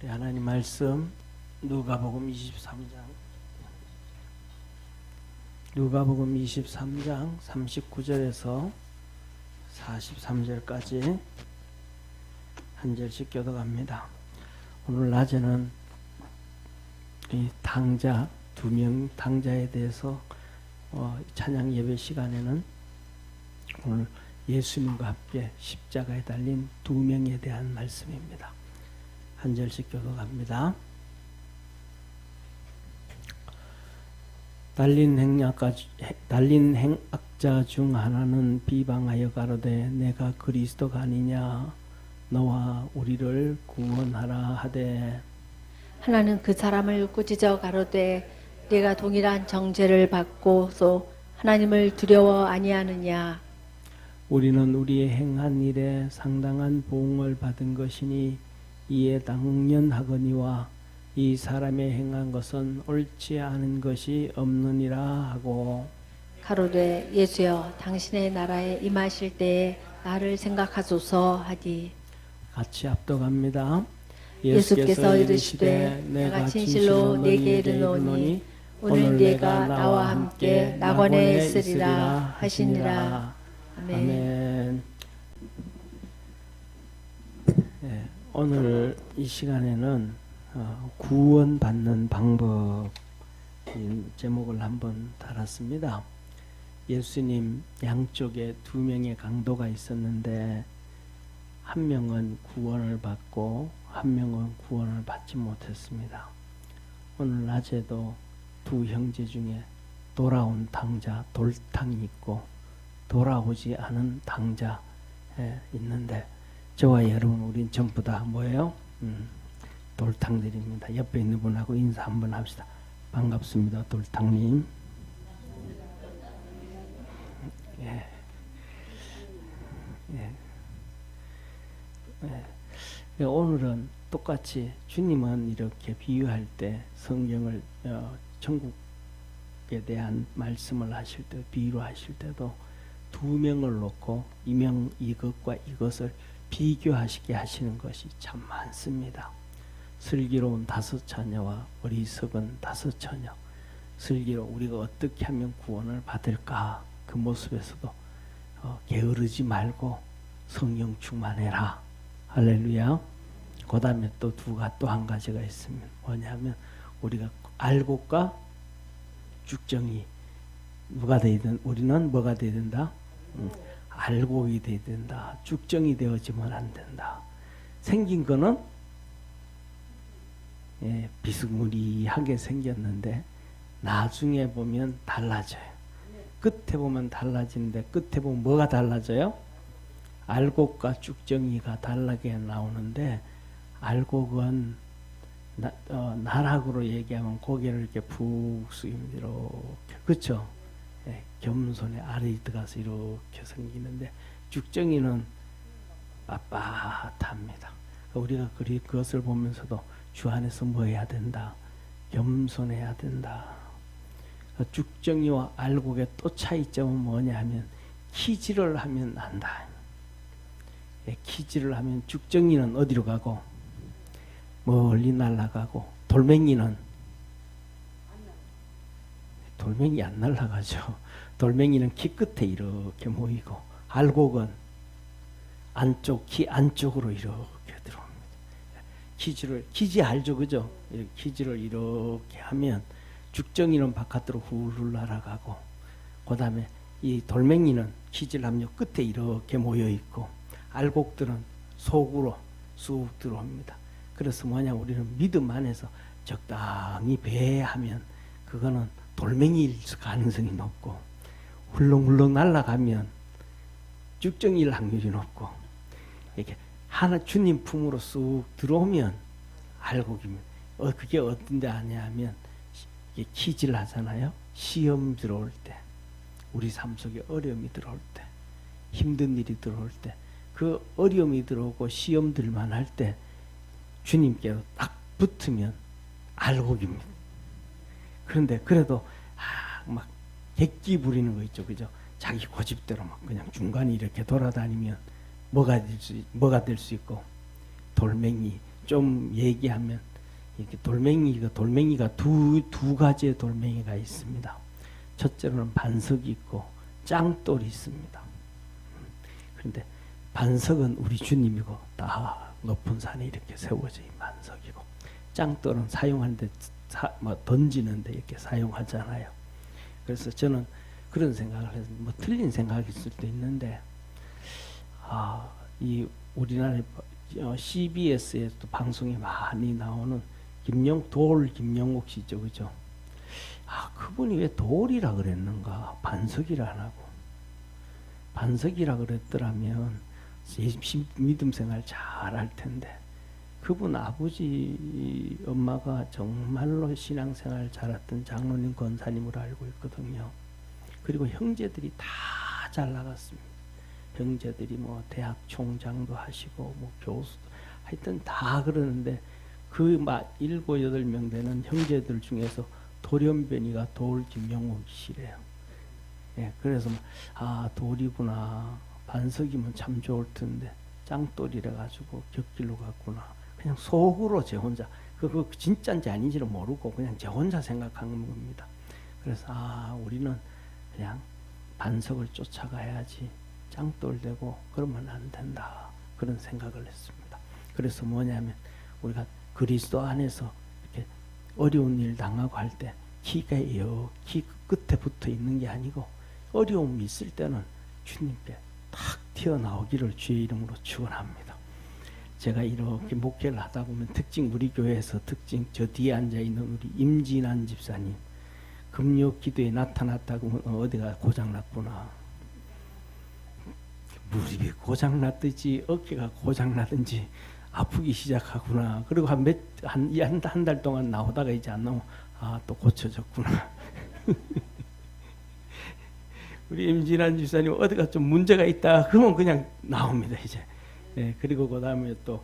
우리 하나님 말씀 누가복음 23장 39절에서 43절까지 한 절씩 교독합니다. 오늘 낮에는 이 당자 두 명 당자에 대해서 찬양 예배 시간에는 오늘 예수님과 함께 십자가에 달린 두 명에 대한 말씀입니다. 한 절씩 교독합니다. 달린 행악자 중 하나는 비방하여 가로되 내가 그리스도가 아니냐 너와 우리를 구원하라 하되, 하나는 그 사람을 꾸짖어 가로되 네가 동일한 정죄를 받고서 하나님을 두려워 아니하느냐. 우리는 우리의 행한 일에 상당한 보응을 받은 것이니 이에 당연하거니와 이 사람의 행한 것은 옳지 않은 것이 없느니라 하고, 가로되 예수여 당신의 나라에 임하실 때에 나를 생각하소서 하니. 같이 합독합니다. 예수께서 이르시되 내가 진실로 네게 이르노니 오늘 네가 나와 함께 낙원에 있으리라 하시니라. 아멘. 네, 오늘 이 시간에는 구원받는 방법 제목을 한번 달았습니다. 예수님 양쪽에 두 명의 강도가 있었는데 한 명은 구원을 받고 한 명은 구원을 받지 못했습니다. 오늘 낮에도 두 형제 중에 돌아온 당자 돌탕이 있고 돌아오지 않은 당자 있는데 저와 여러분 우린 전부 다 뭐예요? 돌탕들입니다. 옆에 있는 분하고 인사 한번 합시다. 반갑습니다, 돌탕님. 예. 예. 예. 오늘은 똑같이 주님은 이렇게 비유할 때 성경을 천국에 대한 말씀을 하실 때 비유로 하실 때도 두 명을 놓고 이것과 이것을 비교하시게 하시는 것이 참 많습니다. 슬기로운 다섯 처녀와 어리석은 다섯 처녀, 슬기로 우리가 어떻게 하면 구원을 받을까, 그 모습에서도 게으르지 말고 성령 충만해라. 할렐루야. 그 다음에 또 한 가지가 있으면 뭐냐면 우리가 알곡과 죽정이 누가 되든 우리는 뭐가 되어야 된다? 알곡이 되어야 된다. 죽정이 되어지면 안 된다. 생긴 거는 비스무리하게 생겼는데 나중에 보면 달라져요. 끝에 보면 달라지는데 끝에 보면 뭐가 달라져요? 알곡과 죽정이가 다르게 나오는데 알곡은 나락으로 얘기하면 고개를 이렇게 푹 숙이면 이렇게, 그렇죠? 겸손에 아래 들어가서 이렇게 생기는데 죽정이는 빳빳합니다. 우리가 그것을 보면서도 주 안에서 뭐 해야 된다? 겸손해야 된다. 죽정이와 알곡의 또 차이점은 뭐냐 하면 키질을 하면 안다. 키질을 하면 죽정이는 어디로 가고 멀리 날아가고 돌멩이 안 날아가죠. 돌멩이는 키 끝에 이렇게 모이고 알곡은 키 안쪽으로 이렇게 들어옵니다. 키지 알죠, 그죠? 키질을 이렇게 하면 죽정이는 바깥으로 훌훌 날아가고, 그 다음에 이 돌멩이는 키질하면 끝에 이렇게 모여 있고, 알곡들은 속으로 쑥 들어옵니다. 그래서 뭐냐, 우리는 믿음 안에서 적당히 배하면 그거는 돌멩이일 가능성이 높고, 훌렁훌렁 날아가면 죽정이일 확률이 높고, 이렇게 하나 주님 품으로 쑥 들어오면 알곡입니다. 그게 어떤데 아냐면 키질 하잖아요. 시험 들어올 때, 우리 삶 속에 어려움이 들어올 때, 힘든 일이 들어올 때, 그 어려움이 들어오고 시험들만 할 때 주님께로 딱 붙으면 알곡입니다. 그런데 그래도 막 객기 부리는 거 있죠, 그죠? 자기 고집대로 막 그냥 중간에 이렇게 돌아다니면 뭐가 될 수 있고 돌멩이 좀 얘기하면 이렇게 돌멩이가 두 가지의 돌멩이가 있습니다. 첫째로는 반석이 있고 짱돌이 있습니다. 그런데 반석은 우리 주님이고 다 높은 산에 이렇게 세워진 반석이고, 짱돌은 사용하는데 던지는데 이렇게 사용하잖아요. 그래서 저는 그런 생각을 해서 뭐 틀린 생각일 수도 있는데, 이 우리나라 CBS에도 방송에 많이 나오는 김영옥 씨죠, 그죠? 그분이 왜 돌이라 그랬는가, 반석이라 안 하고. 반석이라 그랬더라면 믿음 생활 잘 할 텐데, 그분 아버지 엄마가 정말로 신앙생활 잘했던 장로님 권사님으로 알고 있거든요. 그리고 형제들이 다 잘 나갔습니다. 형제들이 뭐 대학 총장도 하시고 뭐 교수도, 하여튼 다 그러는데 그 7, 8명 되는 형제들 중에서 돌연변이가 돌 김영옥 씨래요. 예, 그래서 돌이구나, 반석이면 참 좋을 텐데 짱돌이라 가지고 곁길로 갔구나. 그냥 속으로 제 혼자, 그거 진짜인지 아닌지를 모르고 그냥 제 혼자 생각한 겁니다. 그래서 우리는 그냥 반석을 쫓아가야지 짱돌 되고 그러면 안 된다, 그런 생각을 했습니다. 그래서 뭐냐면 우리가 그리스도 안에서 이렇게 어려운 일 당하고 할 때 키가 키 끝에 붙어 있는 게 아니고, 어려움이 있을 때는 주님께 탁 튀어나오기를 주의 이름으로 축원합니다. 제가 이렇게 목회를 하다 보면 특징, 우리 교회에서 특징, 저 뒤에 앉아있는 우리 임진환 집사님, 금요 기도에 나타났다고 어디가 고장났구나, 무릎이 고장났든지 어깨가 고장나든지 아프기 시작하구나. 그리고 한 달 동안 나오다가 이제 안 나오면 또 고쳐졌구나. 우리 임진환 집사님 어디가 좀 문제가 있다 그러면 그냥 나옵니다 이제. 예, 그리고 그 다음에 또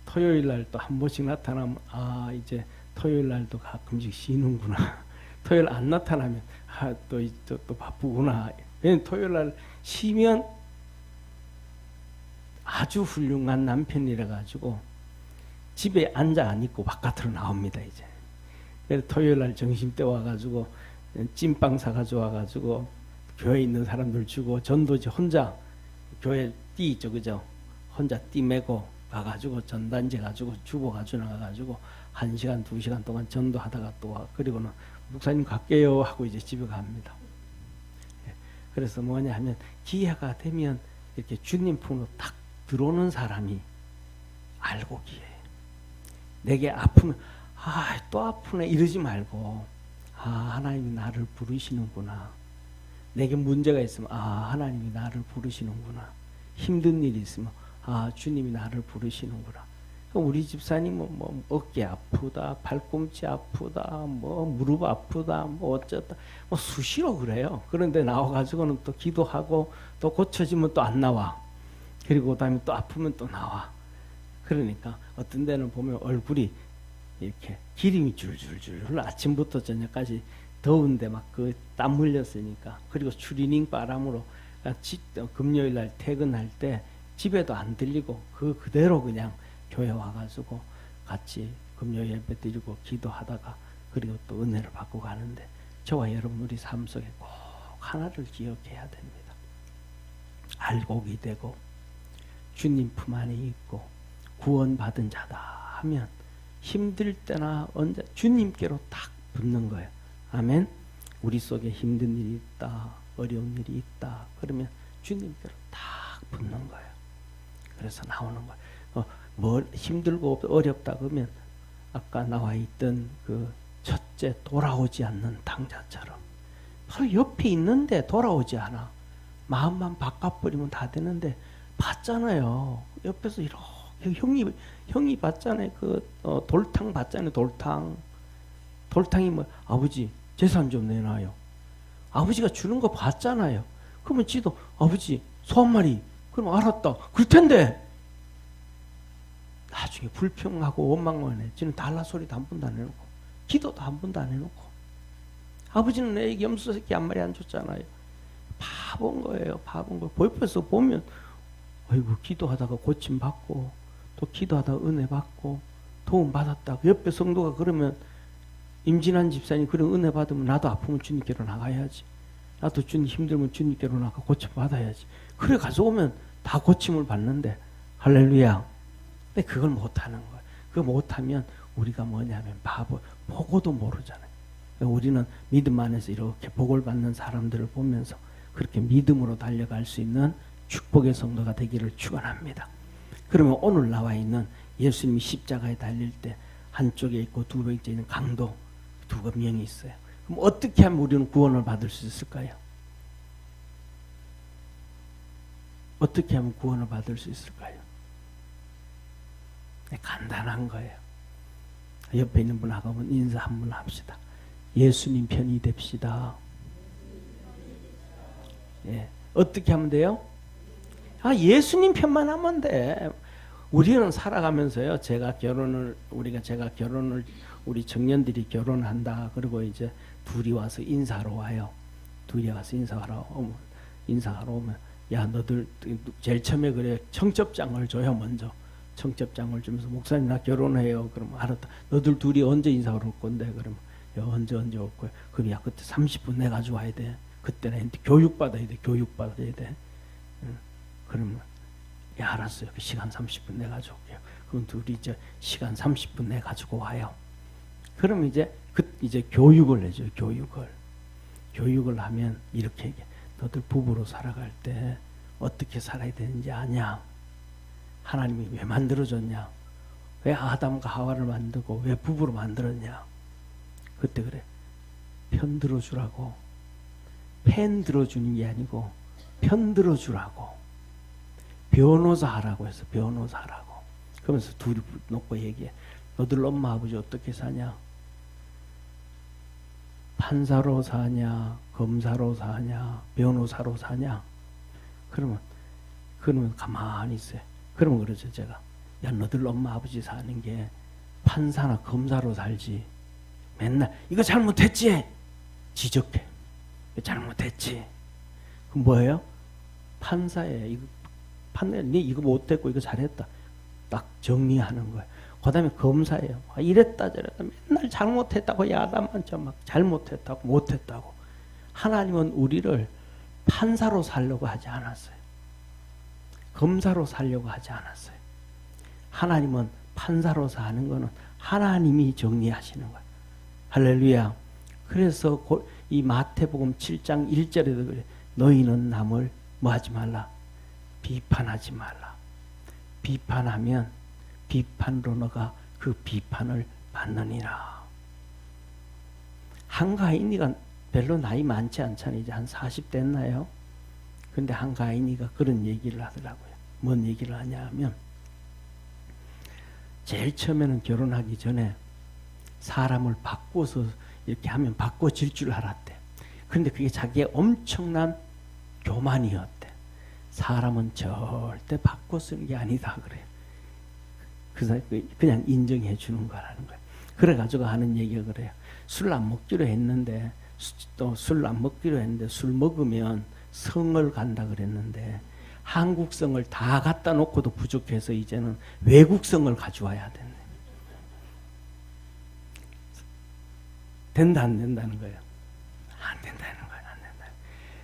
토요일 날 또 한 번씩 나타나면 이제 토요일 날도 가끔씩 쉬는구나. 토요일 안 나타나면 또 바쁘구나. 왜냐면 토요일 날 쉬면 아주 훌륭한 남편이라 가지고 집에 앉아 안 있고 바깥으로 나옵니다 이제. 그래서 토요일 날 점심때 와가지고 찐빵 사가지고 와가지고 교회에 있는 사람들 주고, 전도지 혼자 교회 띠 있죠, 그죠? 혼자 띠 메고 가가지고 전단지 가지고 주보 가지고 나가가지고 1시간 2시간 동안 전도하다가 또 와. 그리고는 목사님 갈게요 하고 이제 집에 갑니다. 그래서 뭐냐 하면 기회가 되면 이렇게 주님 품으로 딱 들어오는 사람이 알고 기회. 내게 아프면 또 아프네 이러지 말고, 하나님이 나를 부르시는구나. 내게 문제가 있으면 하나님이 나를 부르시는구나. 힘든 일이 있으면 주님이 나를 부르시는구나. 우리 집사님은 뭐 어깨 아프다, 팔꿈치 아프다, 뭐 무릎 아프다, 뭐 어쩌다, 뭐 수시로 그래요. 그런데 나와가지고는 또 기도하고 또 고쳐지면 또 안 나와. 그리고 그다음에 또 아프면 또 나와. 그러니까 어떤 데는 보면 얼굴이 이렇게 기름이 줄줄줄 아침부터 저녁까지 더운데 막 그 땀 흘렸으니까. 그리고 추리닝 바람으로 금요일 날 퇴근할 때 집에도 안 들리고 그대로 그냥 교회 와가지고 같이 금요 예배 드리고 기도하다가 그리고 또 은혜를 받고 가는데, 저와 여러분 우리 삶 속에 꼭 하나를 기억해야 됩니다. 알곡이 되고 주님 품 안에 있고 구원받은 자다 하면 힘들 때나 언제 주님께로 딱 붙는 거예요. 아멘. 우리 속에 힘든 일이 있다, 어려운 일이 있다 그러면 주님께로 딱 붙는 거예요. 그래서 나오는 거예요. 뭘 힘들고 어렵다 그러면 아까 나와 있던 그 첫째 돌아오지 않는 당자처럼 바로 옆에 있는데 돌아오지 않아. 마음만 바꿔버리면 다 되는데 봤잖아요. 옆에서 이렇게 형이 봤잖아요. 돌탕 봤잖아요. 돌탕이 뭐 아버지 재산 좀 내놔요. 아버지가 주는 거 봤잖아요. 그러면 지도 아버지 소 한 마리, 그럼 알았다 그럴 텐데 나중에 불평하고 원망만 해. 지는 달라 소리도 한 번도 안 해놓고 기도도 한 번도 안 해놓고. 아버지는 애기 염소 새끼 한 마리 안 줬잖아요. 바본 거예요. 바본 거. 옆에서 보면 아이고 기도하다가 고침 받고 또 기도하다 은혜 받고 도움 받았다. 옆에 성도가 그러면 임진환 집사님 그런 은혜 받으면 나도 아프면 주님께로 나가야지. 나도 주님 힘들면 주님께로 나가 고침 받아야지. 그래 가져오면 다 고침을 받는데 할렐루야. 근데 그걸 못하는 거야. 그거 못하면 우리가 뭐냐면 바보, 보고도 모르잖아요. 우리는 믿음 안에서 이렇게 복을 받는 사람들을 보면서 그렇게 믿음으로 달려갈 수 있는 축복의 성도가 되기를 축원합니다. 그러면 오늘 나와 있는 예수님이 십자가에 달릴 때 한쪽에 있고 두 번째 있는 강도 두 명이 있어요. 그럼 어떻게 하면 우리는 구원을 받을 수 있을까요? 어떻게 하면 구원을 받을 수 있을까요? 네, 간단한 거예요. 옆에 있는 분하고 한번 인사 한번 합시다. 예수님 편이 됩시다. 예. 어떻게 하면 돼요? 예수님 편만 하면 돼. 우리는 살아가면서요. 제가 결혼을 우리 청년들이 결혼한다. 그리고 이제 둘이 와서 인사하러 와요. 둘이 와서 인사하러 오면 야 너들 제일 처음에 그래 청첩장을 줘요. 먼저 청첩장을 주면서 목사님 나 결혼해요. 그러면 알았다. 너들 둘이 언제 인사하러 올 건데? 그러면 야, 언제 올 거야? 그럼 야 그때 30분 내 가지고 와야 돼. 그때는 교육받아야 돼. 그러면 야 알았어요. 그 시간 30분 내 가지고 올게요. 그럼 둘이 이제 시간 30분 내 가지고 와요. 그럼 이제 교육을 해줘요. 교육을 하면 이렇게 얘기해. 너들 부부로 살아갈 때 어떻게 살아야 되는지 아냐? 하나님이 왜 만들어줬냐? 왜 아담과 하와를 만들고 왜 부부로 만들었냐? 그때 그래. 편 들어주라고. 팬 들어주는 게 아니고 편 들어주라고. 변호사 하라고 해서 변호사 하라고. 그러면서 둘이 놓고 얘기해. 너들 엄마 아버지 어떻게 사냐? 판사로 사냐? 검사로 사냐? 변호사로 사냐? 그러면 가만히 있어요. 그러면 그러죠 제가. 야 너들 엄마 아버지 사는 게 판사나 검사로 살지. 맨날 이거 잘못했지? 지적해. 잘못했지? 그럼 뭐예요? 판사예요. 네 이거 못했고 이거 잘했다. 딱 정리하는 거예요. 그 다음에 검사예요. 이랬다 저랬다 맨날 잘못했다고 야단만져 막 잘못했다고 못했다고. 하나님은 우리를 판사로 살려고 하지 않았어요. 검사로 살려고 하지 않았어요. 하나님은 판사로 사는 거는 하나님이 정리하시는 거예요. 할렐루야. 그래서 이 마태복음 7장 1절에도 그래. 너희는 남을 뭐 하지 말라? 비판하지 말라. 비판하면 비판으로 너가 그 비판을 받느니라. 한가인이가 별로 나이 많지 않잖아요. 이제 한 40 됐나요? 근데 한가인이가 그런 얘기를 하더라고요. 뭔 얘기를 하냐면 제일 처음에는 결혼하기 전에 사람을 바꿔서 이렇게 하면 바꿔질 줄 알았대. 그런데 그게 자기의 엄청난 교만이었대. 사람은 절대 바꿔 쓰는 게 아니다 그래요. 그냥 인정해 주는 거라는 거예요. 그래가지고 하는 얘기가 그래요. 술 안 먹기로 했는데 술 먹으면 성을 간다 그랬는데 한국성을 다 갖다 놓고도 부족해서 이제는 외국성을 가져와야 된대. 된다 안 된다는 거예요. 안 된다는 거예요. 안 된다.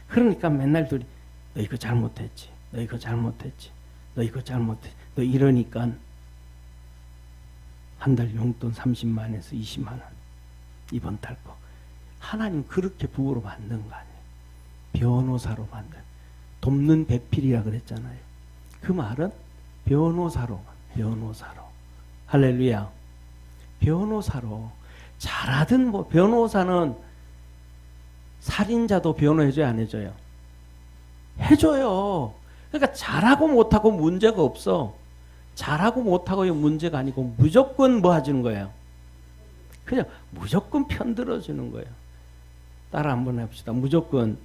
그러니까 맨날 둘이 너 이거 잘못했지. 너 이거 잘못했지. 너 이거 잘못했지. 너 이러니까 한 달 용돈 30만에서 20만 원 이번 달 거. 하나님 그렇게 부부로 만든 거 아니에요. 변호사로 만든. 돕는 배필이라 그랬잖아요. 그 말은 변호사로. 할렐루야. 변호사로. 잘하든 뭐 변호사는 살인자도 변호해줘야 안 해줘요? 해줘요. 그러니까 잘하고 못하고 문제가 없어. 잘하고 못하고의 문제가 아니고 무조건 뭐 해주는 거예요? 그냥 무조건 편들어주는 거예요. 따라 한번 해봅시다. 무조건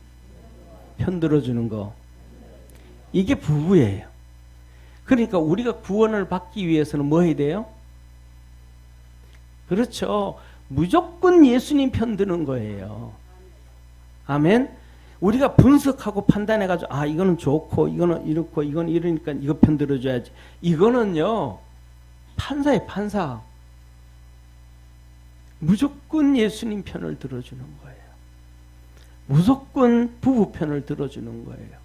편들어주는 거. 이게 부부예요. 그러니까 우리가 구원을 받기 위해서는 뭐 해야 돼요? 그렇죠. 무조건 예수님 편드는 거예요. 아멘. 우리가 분석하고 판단해가지고 이거는 좋고 이거는 이렇고 이거는 이러니까 이거 편들어줘야지. 이거는요 판사의 판사. 무조건 예수님 편을 들어주는 거예요. 무조건 부부 편을 들어주는 거예요.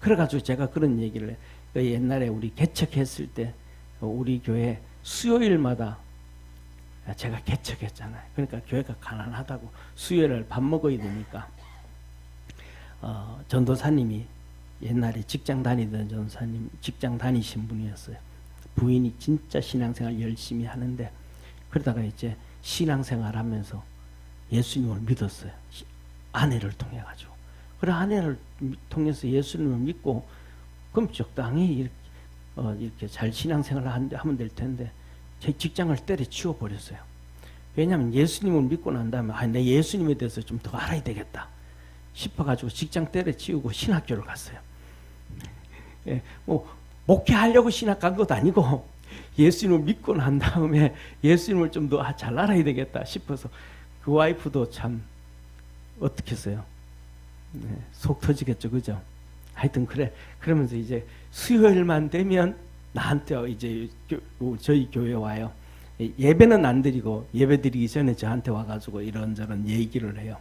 그래가지고 제가 그런 얘기를 해요. 옛날에 우리 개척했을 때 우리 교회 수요일마다 제가 개척했잖아요. 그러니까 교회가 가난하다고 수요일을 밥 먹어야 되니까 전도사님이 옛날에 직장 다니던 전도사님, 직장 다니신 분이었어요. 부인이 진짜 신앙생활 열심히 하는데 그러다가 이제 신앙생활 하면서 예수님을 믿었어요. 아내를 통해 가지고. 그래 아내를 통해서 예수님을 믿고 그럼 적당히 이렇게 잘 신앙생활을 하면 될 텐데 제 직장을 때려치워 버렸어요. 왜냐하면 예수님을 믿고 난 다음에 내 예수님에 대해서 좀 더 알아야 되겠다 싶어가지고 직장 때려치우고 신학교를 갔어요. 예, 뭐 목회하려고 신학 간 것도 아니고 예수님을 믿고 난 다음에 예수님을 좀 더 잘 알아야 되겠다 싶어서 그 와이프도 참 어떻게 했어요? 네, 속 터지겠죠, 그죠? 하여튼 그래. 그러면서 이제 수요일만 되면 나한테 이제 저희 교회 와요. 예배는 안 드리고 예배 드리기 전에 저한테 와가지고 이런저런 얘기를 해요.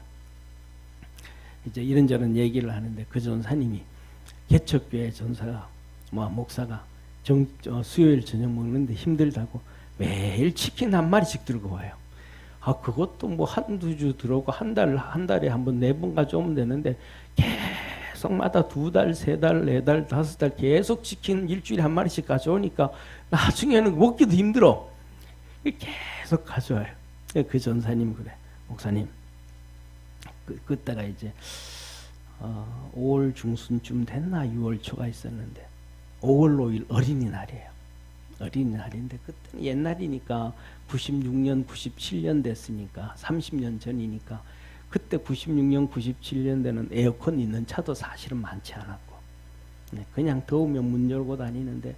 이제 이런저런 얘기를 하는데 그 전사님이 개척교회 전사가 목사가 수요일 저녁 먹는데 힘들다고 매일 치킨 한 마리씩 들고 와요. 그것도 뭐 한두 주 들어오고 한 달에 한 번 4번 가져오면 되는데 계속마다 2달, 3달, 4달, 5달 계속 치킨 일주일에 한 마리씩 가져오니까 나중에는 먹기도 힘들어. 계속 가져와요. 그 전사님 그래. 목사님 그때가 이제 5월 중순쯤 됐나 6월 초가 있었는데 5월 5일 어린이날이에요. 어린이날인데 그때는 옛날이니까 96년, 97년 됐으니까 30년 전이니까 그때 96년, 97년대는 에어컨 있는 차도 사실은 많지 않았고 그냥 더우면 문 열고 다니는데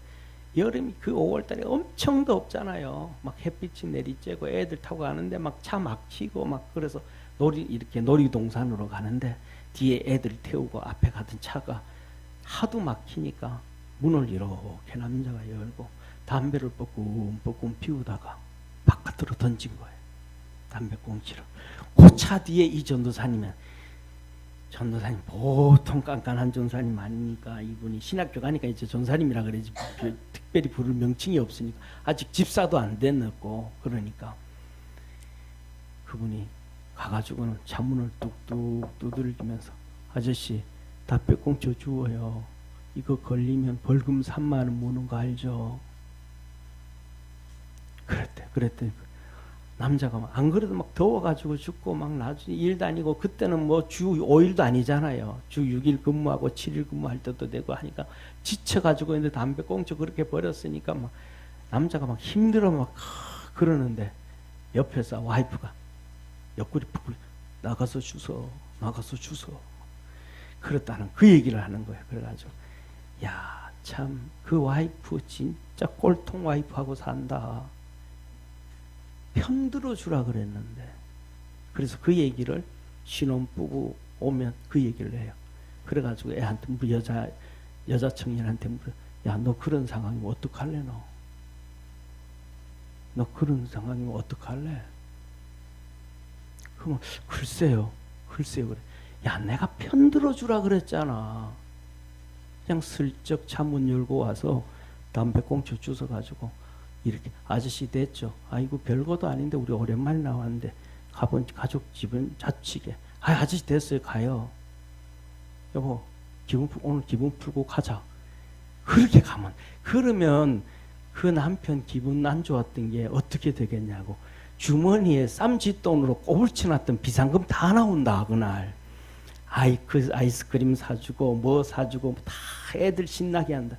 여름이 그 5월달에 엄청 덥잖아요. 막 햇빛이 내리쬐고 애들 타고 가는데 막 차 막히고 막 그래서 이렇게 놀이동산으로 가는데 뒤에 애들 태우고 앞에 가던 차가 하도 막히니까 문을 이렇게 남자가 열고 담배를 뻐끔 피우다가 바깥으로 던진 거예요. 담배꽁초를. 그 차 뒤에 이 전도사님 보통 깐깐한 전사님 아니니까 이분이 신학교 가니까 이제 전사님이라 그러지 특별히 부를 명칭이 없으니까 아직 집사도 안 됐고 그러니까 그분이 가가지고는 차문을 뚝뚝 두들기면서 아저씨 담배꽁초 주워요. 이거 걸리면 벌금 3만 원 무는 거 알죠? 그랬더니 남자가 안 그래도 막 더워가지고 죽고 막 나중에 일 다니고 그때는 뭐 주 5일도 아니잖아요. 주 6일 근무하고 7일 근무할 때도 되고 하니까 지쳐가지고 있는데 담배꽁초 그렇게 버렸으니까 막 남자가 막 힘들어 막 그러는데 옆에서 와이프가 옆구리 푹 나가서 주소 그랬다는 그 얘기를 하는 거예요. 그래가지고 야, 참 그 와이프 진짜 꼴통 와이프하고 산다. 편들어 주라 그랬는데 그래서 그 얘기를 신혼부부 오면 그 얘기를 해요. 그래가지고 애한테 여자 청년한테 물어. 야, 너 그런 상황이면 어떡할래 너 그런 상황이면 어떡할래? 그러면 글쎄요 그래. 야, 내가 편들어 주라 그랬잖아. 그냥 슬쩍 차문 열고 와서 담배꽁초 주워가지고 이렇게 아저씨 됐죠. 아이고 별것도 아닌데 우리 오랜만에 나왔는데 가본 가족 집은 자치게. 아저씨 됐어요. 가요. 여보 오늘 기분 풀고 가자. 그렇게 가면 그러면 그 남편 기분 안 좋았던 게 어떻게 되겠냐고. 주머니에 쌈짓돈으로 꼬불쳐놨던 비상금 다 나온다 그날. 아이스크림 사주고 뭐 사주고 다 애들 신나게 한다.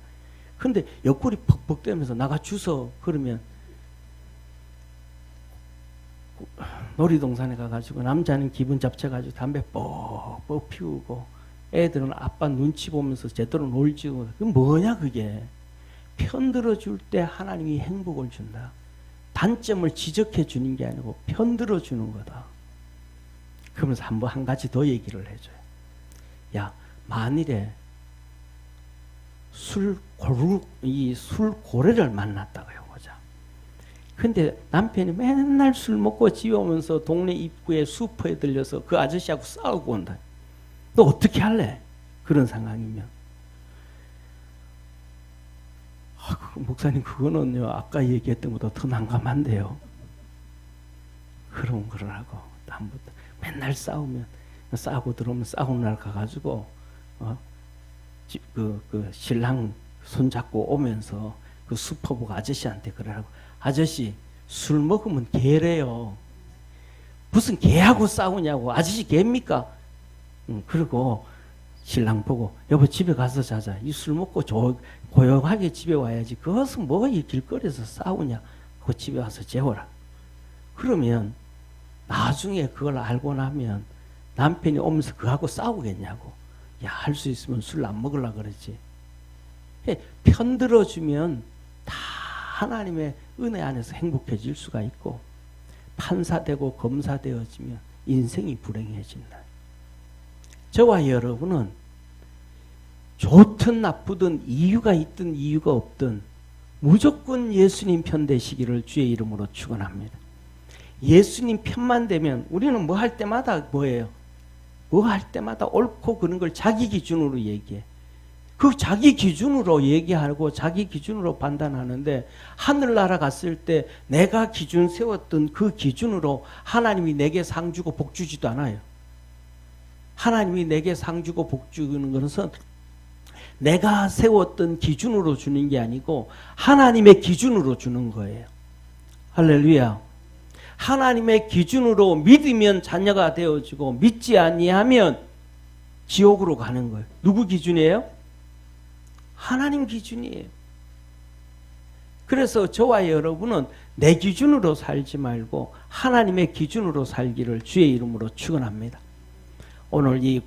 근데 옆구리 벅벅대면서 나가 주워 그러면 놀이동산에 가가지고 남자는 기분 잡쳐가지고 담배 뻑뻑 피우고 애들은 아빠 눈치 보면서 제대로 놀지. 그 뭐냐 그게. 편들어 줄 때 하나님이 행복을 준다. 단점을 지적해 주는 게 아니고 편들어 주는 거다. 그러면서 한 가지 더 얘기를 해줘요. 야, 만일에 술 고래를 만났다고 해보자. 근데 남편이 맨날 술 먹고 집에 오면서 동네 입구에 슈퍼에 들려서 그 아저씨하고 싸우고 온다. 너 어떻게 할래? 그런 상황이면. 목사님 그거는요 아까 얘기했던 것보다 더 난감한데요. 그런 걸 하고 다음부터 맨날 싸우면 싸우고 들어오면 싸우는 날 가가지고 그 신랑 손잡고 오면서 그 슈퍼복 아저씨한테 그러라고. 아저씨 술 먹으면 개래요. 무슨 개하고 싸우냐고. 아저씨 개입니까? 그리고 신랑 보고 여보 집에 가서 자자. 이 술 먹고 고요하게 집에 와야지. 그것은 뭐 이 길거리에서 싸우냐. 그 집에 와서 재워라. 그러면 나중에 그걸 알고 나면 남편이 오면서 그하고 싸우겠냐고. 야, 할 수 있으면 술 안 먹으려고 그러지. 편 들어주면 다 하나님의 은혜 안에서 행복해질 수가 있고, 판사되고 검사되어지면 인생이 불행해진다. 저와 여러분은 좋든 나쁘든 이유가 있든 이유가 없든 무조건 예수님 편 되시기를 주의 이름으로 축원합니다. 예수님 편만 되면 우리는 뭐 할 때마다 뭐예요? 뭐 할 때마다 옳고 그런 걸 자기 기준으로 얘기해. 그 자기 기준으로 얘기하고 자기 기준으로 판단하는데, 하늘나라 갔을 때 내가 기준 세웠던 그 기준으로 하나님이 내게 상 주고 복 주지도 않아요. 하나님이 내게 상 주고 복 주는 것은 내가 세웠던 기준으로 주는 게 아니고 하나님의 기준으로 주는 거예요. 할렐루야. 하나님의 기준으로 믿으면 자녀가 되어지고 믿지 아니하면 지옥으로 가는 거예요. 누구 기준이에요? 하나님 기준이에요. 그래서 저와 여러분은 내 기준으로 살지 말고 하나님의 기준으로 살기를 주의 이름으로 축원합니다. 오늘 이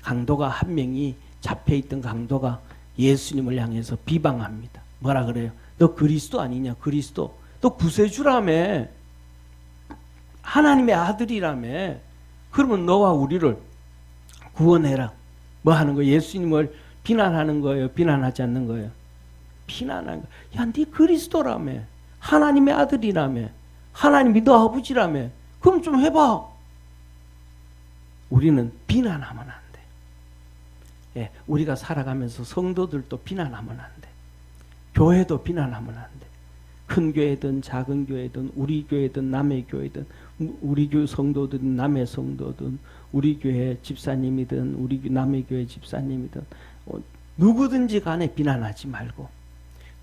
강도가 한 명이 잡혀있던 강도가 예수님을 향해서 비방합니다. 뭐라 그래요? 너 그리스도 아니냐? 그리스도. 너 구세주라며. 하나님의 아들이라며. 그러면 너와 우리를 구원해라. 뭐 하는 거예요? 예수님을 비난하는 거예요? 비난하지 않는 거예요? 비난하는 거예요. 야, 네 그리스도라며. 하나님의 아들이라며. 하나님이 너 아버지라며. 그럼 좀 해봐. 우리는 비난하면 안 돼. 예, 우리가 살아가면서 성도들도 비난하면 안 돼. 교회도 비난하면 안 돼. 큰 교회든 작은 교회든 우리 교회든 남의 교회든 우리 교회 성도든 남의 성도든 우리 교회 집사님이든 우리 남의 교회 집사님이든 누구든지 간에 비난하지 말고,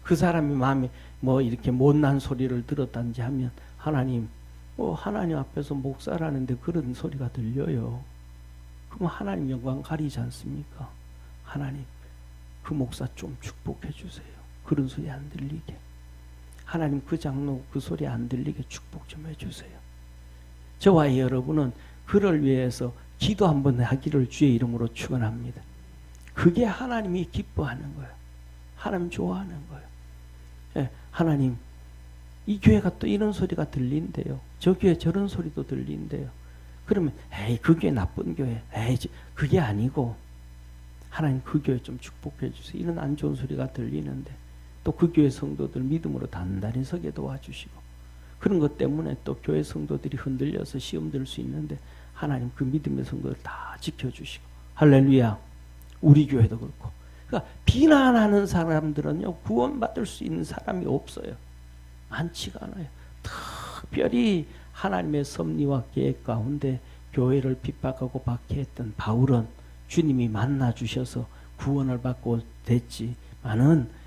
그 사람이 마음에 뭐 이렇게 못난 소리를 들었다든지 하면 하나님 앞에서 목사라는데 그런 소리가 들려요. 그럼 하나님 영광 가리지 않습니까? 하나님 그 목사 좀 축복해 주세요. 그런 소리 안 들리게. 하나님 그 장로 그 소리 안 들리게 축복 좀 해주세요. 저와 여러분은 그를 위해서 기도 한번 하기를 주의 이름으로 축원합니다. 그게 하나님이 기뻐하는 거예요. 하나님 좋아하는 거예요. 예, 하나님 이 교회가 또 이런 소리가 들린대요. 저 교회 저런 소리도 들린대요. 그러면 에이 그 교회 나쁜 교회. 에이 그게 아니고 하나님 그 교회 좀 축복해 주세요. 이런 안 좋은 소리가 들리는데 또 그 교회 성도들 믿음으로 단단히 서게 도와주시고, 그런 것 때문에 또 교회 성도들이 흔들려서 시험 들 수 있는데 하나님 그 믿음의 성도들 다 지켜주시고. 할렐루야. 우리 교회도 그렇고. 그러니까 비난하는 사람들은요 구원받을 수 있는 사람이 없어요. 많지가 않아요. 특별히 하나님의 섭리와 계획 가운데 교회를 핍박하고 박해했던 바울은 주님이 만나 주셔서 구원을 받고 됐지만은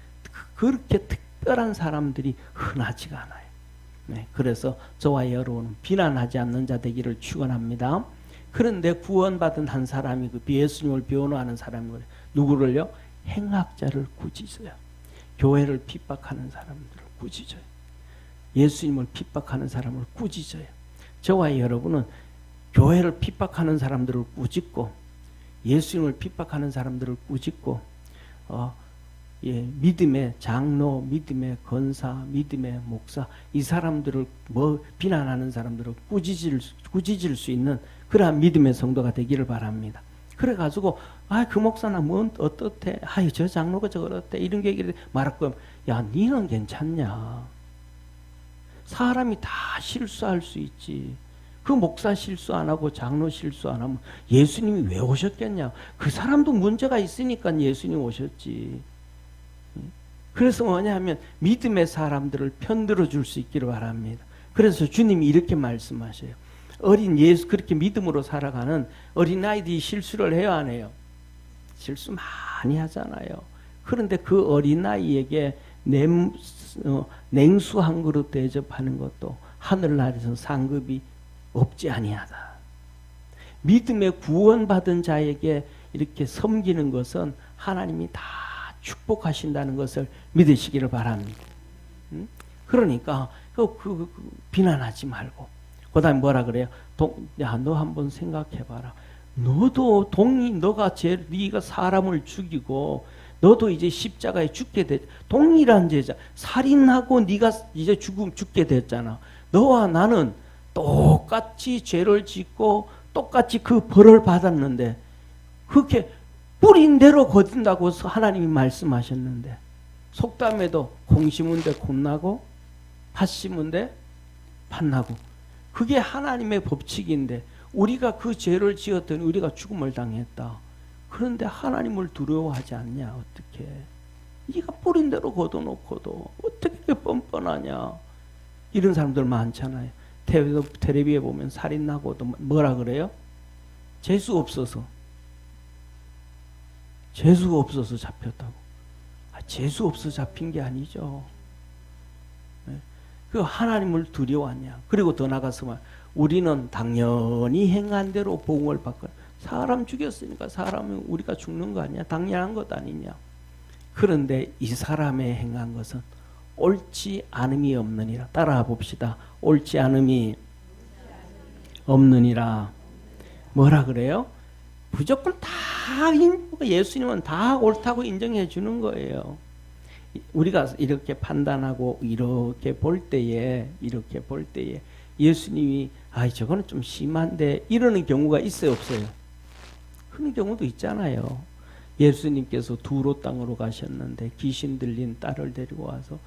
그렇게 특별한 사람들이 흔하지가 않아요. 네, 그래서 저와 여러분은 비난하지 않는 자 되기를 축원합니다. 그런데 구원받은 한 사람이 그 예수님을 변호하는 사람이 누구를요? 행악자를 꾸짖어요. 교회를 핍박하는 사람들을 꾸짖어요. 예수님을 핍박하는 사람을 꾸짖어요. 저와 여러분은 교회를 핍박하는 사람들을 꾸짖고 예수님을 핍박하는 사람들을 꾸짖고 믿음의 장로, 믿음의 권사, 믿음의 목사, 이 사람들을 비난하는 사람들을 꾸짖을 수 있는 그러한 믿음의 성도가 되기를 바랍니다. 그래가지고 그 목사는 뭐 어떻대? 저 장로가 저거 어때? 이런 얘기를 말할 거면 야 니는 괜찮냐? 사람이 다 실수할 수 있지. 그 목사 실수 안 하고 장로 실수 안 하면 예수님이 왜 오셨겠냐. 그 사람도 문제가 있으니까 예수님 오셨지. 그래서 뭐냐 하면 믿음의 사람들을 편들어 줄 수 있기를 바랍니다. 그래서 주님이 이렇게 말씀하셔요. 어린 예수, 그렇게 믿음으로 살아가는 어린아이들이 실수를 해요, 안 해요? 실수 많이 하잖아요. 그런데 그 어린아이에게 냉수 한 그릇 대접하는 것도 하늘나라에서 상급이 없지 아니하다. 믿음의 구원받은 자에게 이렇게 섬기는 것은 하나님이 다 축복하신다는 것을 믿으시기를 바랍니다. 그러니까 비난하지 말고, 그 다음에 뭐라 그래요? 야, 너 한번 생각해봐라. 너도 네가 사람을 죽이고 너도 이제 십자가에 죽게 됐. 동일한 제자, 살인하고 네가 이제 죽게 됐잖아. 너와 나는 똑같이 죄를 짓고 똑같이 그 벌을 받았는데 그렇게 뿌린 대로 거둔다고 하나님이 말씀하셨는데, 속담에도 공 심은 데 콩나고 팥 심은 데 팥나고, 그게 하나님의 법칙인데 우리가 그 죄를 지었더니 우리가 죽음을 당했다. 그런데 하나님을 두려워하지 않냐? 어떻게? 네가 뿌린 대로 걷어놓고도 어떻게 뻔뻔하냐? 이런 사람들 많잖아요. 텔레비에 보면 살인 나고도 뭐라 그래요? 재수 없어서 잡혔다고. 재수 없어서 잡힌 게 아니죠. 그 하나님을 두려워하냐? 그리고 더 나가서 말, 우리는 당연히 행한 대로 보응을 받거나, 사람 죽였으니까 사람은 우리가 죽는 거 아니야? 당연한 것 아니냐? 그런데 이 사람의 행한 것은 옳지 않음이 없느니라. 따라가 봅시다. 옳지 않음이 없느니라. 뭐라 그래요? 무조건 다 예수님은 다 옳다고 인정해 주는 거예요. 우리가 이렇게 판단하고 이렇게 볼 때에 예수님이 저거는 좀 심한데 이러는 경우가 있어요, 없어요? 그런 경우도 있잖아요. 예수님께서 두로 땅으로 가셨는데 귀신 들린 딸을 데리고 와서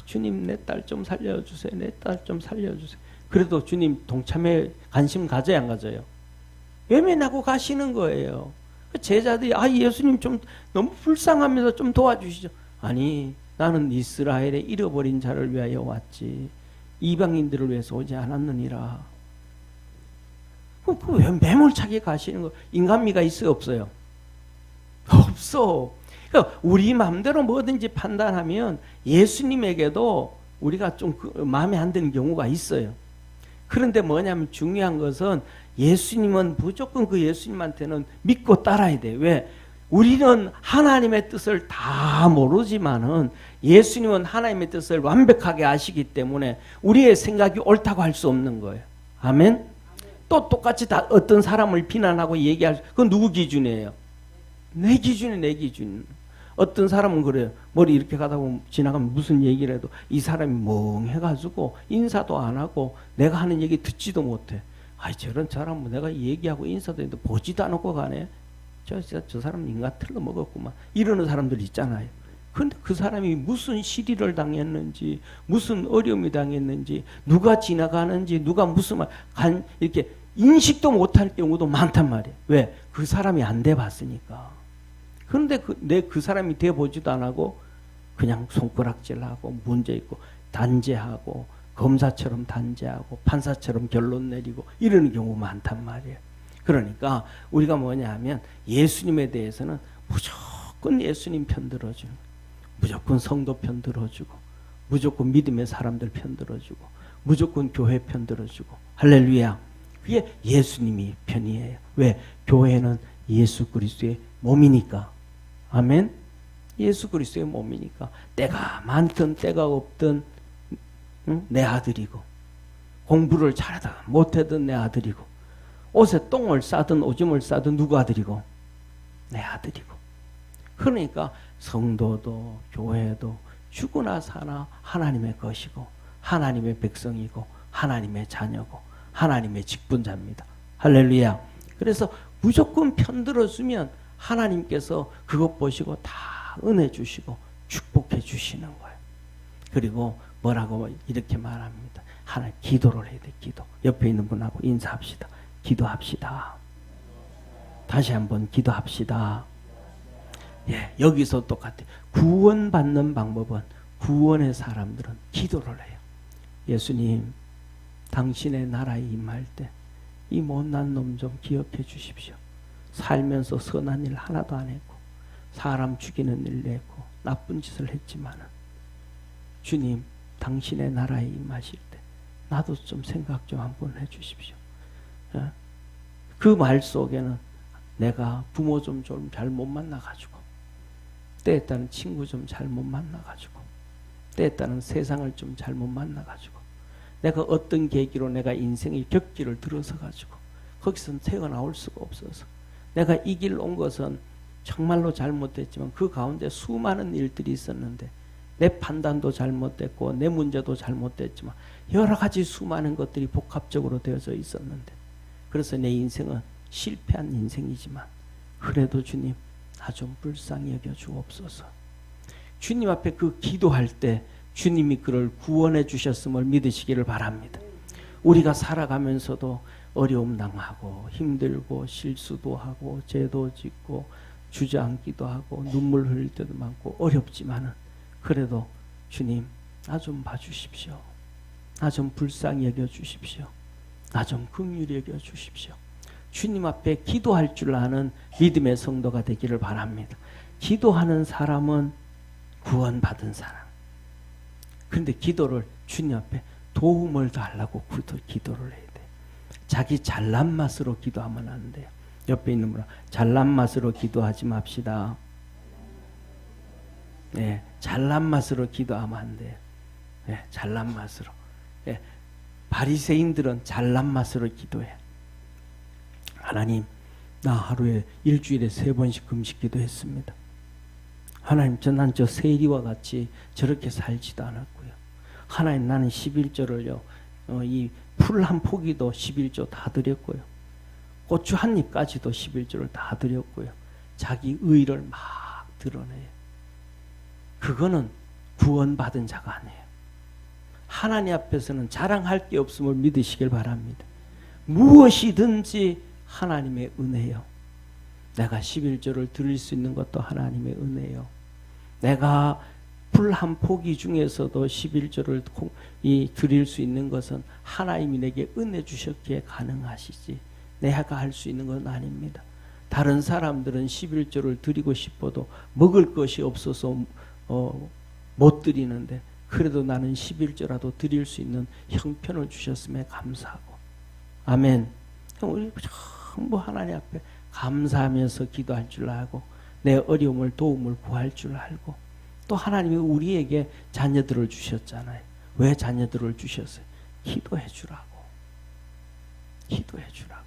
주님 내 딸 좀 살려주세요. 내 딸 좀 살려주세요. 그래도 주님 동참에 관심 가져야 안 가져요? 외면하고 가시는 거예요. 제자들이 예수님 좀 너무 불쌍하면서 좀 도와주시죠. 아니, 나는 이스라엘의 잃어버린 자를 위하여 왔지 이방인들을 위해서 오지 않았느니라. 왜 매몰차게 가시는 거? 인간미가 있어요, 없어요? 없어. 그러니까 우리 마음대로 뭐든지 판단하면 예수님에게도 우리가 좀 마음에 안 드는 경우가 있어요. 그런데 뭐냐면 중요한 것은 예수님은 무조건 그 예수님한테는 믿고 따라야 돼. 왜? 우리는 하나님의 뜻을 다 모르지만은 예수님은 하나님의 뜻을 완벽하게 아시기 때문에 우리의 생각이 옳다고 할 수 없는 거예요. 아멘? 또 똑같이 다 어떤 사람을 비난하고 얘기할 그건 누구 기준이에요? 내 기준이 내 기준. 어떤 사람은 그래요. 머리 이렇게 가다 보면 지나가면 무슨 얘기를 해도 이 사람이 멍해가지고 인사도 안 하고 내가 하는 얘기 듣지도 못해. 저런 사람은 내가 얘기하고 인사도 했는데 보지도 않고 가네. 저 사람 인간 틀려 먹었구만. 이러는 사람들 있잖아요. 그런데 그 사람이 무슨 시리를 당했는지, 무슨 어려움이 당했는지, 누가 지나가는지, 누가 무슨 이렇게 인식도 못할 경우도 많단 말이에요. 왜? 그 사람이 안 돼봤으니까. 그런데 그 사람이 돼보지도 안 하고 그냥 손가락질하고 문제있고 단죄하고 검사처럼 단죄하고 판사처럼 결론 내리고 이러는 경우 많단 말이에요. 그러니까 우리가 뭐냐 하면 예수님에 대해서는 무조건 예수님 편 들어주고, 무조건 성도 편 들어주고, 무조건 믿음의 사람들 편 들어주고, 무조건 교회 편 들어주고. 할렐루야. 그게 예수님이 편이에요. 왜? 교회는 예수 그리스도의 몸이니까. 아멘. 예수 그리스도의 몸이니까 때가 많든 때가 없든 내 아들이고, 공부를 잘하든 못하든 내 아들이고, 옷에 똥을 싸든 오줌을 싸든 누구 아들이고? 내 아들이고. 그러니까 성도도 교회도 죽으나 사나 하나님의 것이고 하나님의 백성이고 하나님의 자녀고 하나님의 직분자입니다. 할렐루야. 그래서 무조건 편들어주면 하나님께서 그것 보시고 다 은혜 주시고 축복해 주시는 거예요. 그리고 뭐라고 이렇게 말합니다. 하나님 기도를 해야 돼. 기도. 옆에 있는 분하고 인사합시다. 기도합시다. 다시 한번 기도합시다. 예, 여기서 똑같아. 구원받는 방법은 구원의 사람들은 기도를 해요. 예수님, 당신의 나라에 임할 때 이 못난 놈 좀 기억해 주십시오. 살면서 선한 일 하나도 안 했고 사람 죽이는 일도 했고 나쁜 짓을 했지만은 주님, 당신의 나라에 임하실 때 나도 좀 생각 좀 한번 해 주십시오. 그 말 속에는 내가 부모 좀 잘 못 만나가지고 때에 따른 친구 좀 잘못 만나가지고 때에 따른 세상을 좀 잘못 만나가지고 내가 어떤 계기로 내가 인생의 격기를 들어서 가지고 거기서 태어나올 수가 없어서 내가 이 길 온 것은 정말로 잘못됐지만 그 가운데 수많은 일들이 있었는데 내 판단도 잘못됐고 내 문제도 잘못됐지만 여러 가지 수많은 것들이 복합적으로 되어져 있었는데 그래서 내 인생은 실패한 인생이지만 그래도 주님 나 좀 불쌍히 여겨 주옵소서. 주님 앞에 그 기도할 때 주님이 그를 구원해 주셨음을 믿으시기를 바랍니다. 우리가 살아가면서도 어려움 당하고 힘들고 실수도 하고 죄도 짓고 주저앉기도 하고 눈물 흘릴 때도 많고 어렵지만은 그래도 주님 나 좀 봐주십시오. 나 좀 불쌍히 여겨 주십시오. 나 좀 긍휼히 여겨 주십시오. 주님 앞에 기도할 줄 아는 믿음의 성도가 되기를 바랍니다. 기도하는 사람은 구원받은 사람. 그런데 기도를 주님 앞에 도움을 달라고 기도를 해야 돼. 자기 잘난 맛으로 기도하면 안 돼요. 옆에 있는 분은 잘난 맛으로 기도하지 맙시다. 네, 잘난 맛으로 기도하면 안 돼요. 네, 잘난 맛으로. 네, 바리새인들은 잘난 맛으로 기도해. 하나님, 나 하루에 일주일에 3번씩 금식 기도했습니다. 하나님, 난 저 세리와 같이 저렇게 살지도 않았고요. 하나님, 나는 11조를요, 이 풀 한 포기도 11조 다 드렸고요. 고추 한 입까지도 11조를 다 드렸고요. 자기 의를 막 드러내요. 그거는 구원받은 자가 아니에요. 하나님 앞에서는 자랑할 게 없음을 믿으시길 바랍니다. 무엇이든지 하나님의 은혜요. 내가 11조를 드릴 수 있는 것도 하나님의 은혜요. 내가 풀 한 포기 중에서도 11조를 드릴 수 있는 것은 하나님이 내게 은혜 주셨기에 가능하시지 내가 할 수 있는 건 아닙니다. 다른 사람들은 11조를 드리고 싶어도 먹을 것이 없어서 못 드리는데 그래도 나는 11조라도 드릴 수 있는 형편을 주셨음에 감사하고 아멘. 우리 전부 하나님 앞에 감사하면서 기도할 줄 알고 내 어려움을 도움을 구할 줄 알고 또 하나님이 우리에게 자녀들을 주셨잖아요. 왜 자녀들을 주셨어요? 기도해 주라고. 기도해 주라고.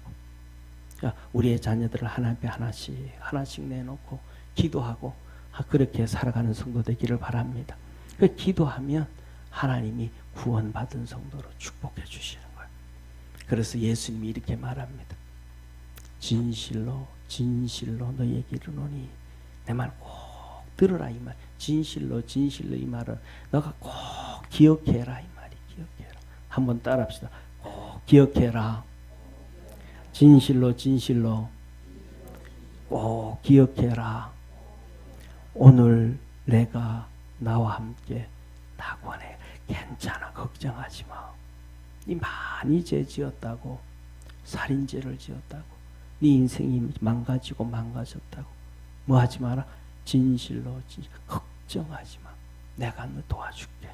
우리의 자녀들을 하나님 앞에 하나씩 내놓고 기도하고 그렇게 살아가는 성도 되기를 바랍니다. 그 기도하면 하나님이 구원받은 성도로 축복해 주시는 거예요. 그래서 예수님이 이렇게 말합니다. 진실로 진실로 너희에게 이르노니 내 말 꼭 들으라 이 말. 진실로 진실로 이 말을 너가 꼭 기억해라 이 말이. 기억해라. 한번 따라합시다. 꼭 기억해라. 진실로 진실로 꼭 기억해라. 오늘 내가 나와 함께 낙원에 괜찮아 걱정하지 마. 네 많이 죄 지었다고 살인죄를 지었다고 네 인생이 망가지고 망가졌다고 뭐 하지 마라. 진실로 걱정하지 마. 내가 너 도와줄게.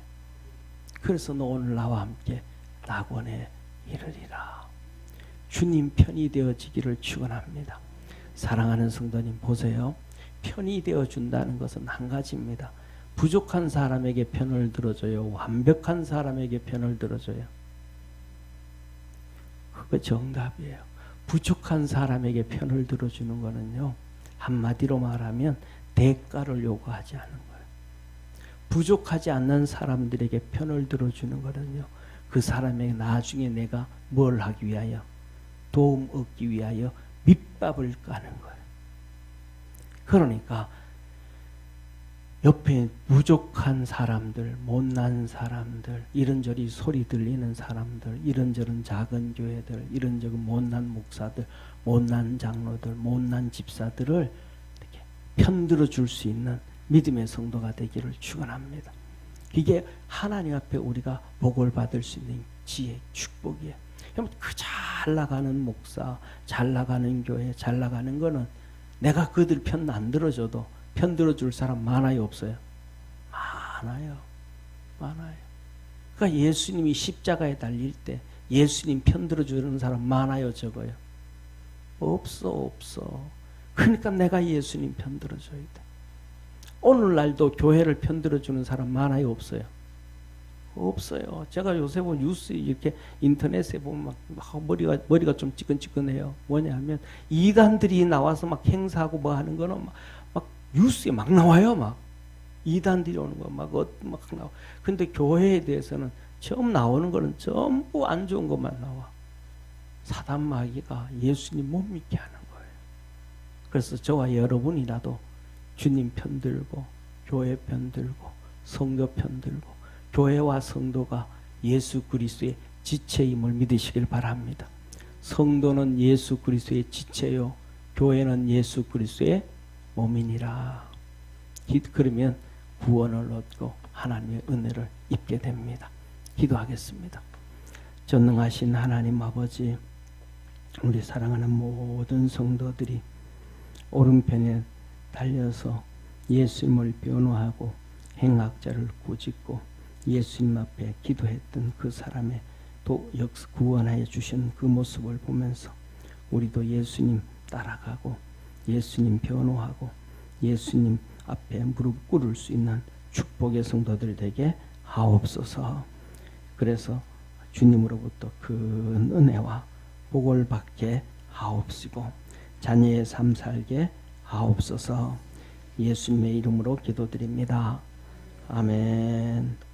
그래서 너 오늘 나와 함께 낙원에 이르리라. 주님 편이 되어지기를 축원합니다. 사랑하는 성도님 보세요. 편이 되어준다는 것은 한 가지입니다. 부족한 사람에게 편을 들어줘요. 완벽한 사람에게 편을 들어줘요. 그거 정답이에요. 부족한 사람에게 편을 들어주는 거는요. 한마디로 말하면 대가를 요구하지 않은 거예요. 부족하지 않는 사람들에게 편을 들어주는 거는요. 그 사람에게 나중에 내가 뭘 하기 위하여 도움 얻기 위하여 밑밥을 까는 거예요. 그러니까 옆에 부족한 사람들, 못난 사람들, 이런저런 소리 들리는 사람들, 이런저런 작은 교회들, 이런저런 못난 목사들, 못난 장로들, 못난 집사들을 이렇게 편들어 줄 수 있는 믿음의 성도가 되기를 축원합니다. 이게 하나님 앞에 우리가 복을 받을 수 있는 지혜, 축복이에요. 그 잘 나가는 목사, 잘 나가는 교회, 잘 나가는 거는 내가 그들 편 안 들어줘도 편 들어줄 사람 많아요, 없어요? 많아요. 그러니까 예수님이 십자가에 달릴 때 예수님 편 들어주는 사람 많아요, 적어요? 없어. 그러니까 내가 예수님 편 들어줘야 돼. 오늘날도 교회를 편 들어주는 사람 많아요, 없어요? 없어요. 제가 요새 뭐 뉴스 이렇게 인터넷에 보면 막 머리가 좀 찌끈찌끈해요. 뭐냐면 이단들이 나와서 막 행사하고 뭐 하는 거는 막 뉴스에 막 나와요. 막 이단들이 오는 거 막 나와. 근데 교회에 대해서는 처음 나오는 거는 전부 안 좋은 것만 나와. 사단 마귀가 예수님 못 믿게 하는 거예요. 그래서 저와 여러분이라도 주님 편 들고 교회 편 들고 성도 편 들고 교회와 성도가 예수 그리스도의 지체임을 믿으시길 바랍니다. 성도는 예수 그리스도의 지체요, 교회는 예수 그리스도의 몸이니라. 그러면 구원을 얻고 하나님의 은혜를 입게 됩니다. 기도하겠습니다. 전능하신 하나님 아버지, 우리 사랑하는 모든 성도들이 오른편에 달려서 예수님을 변호하고 행악자를 꾸짖고 예수님 앞에 기도했던 그 사람의 또 구원하여 주신 그 모습을 보면서 우리도 예수님 따라가고 예수님 변호하고 예수님 앞에 무릎 꿇을 수 있는 축복의 성도들 되게 하옵소서. 그래서 주님으로부터 큰 은혜와 복을 받게 하옵시고 자녀의 삶 살게 하옵소서. 예수님의 이름으로 기도드립니다. 아멘.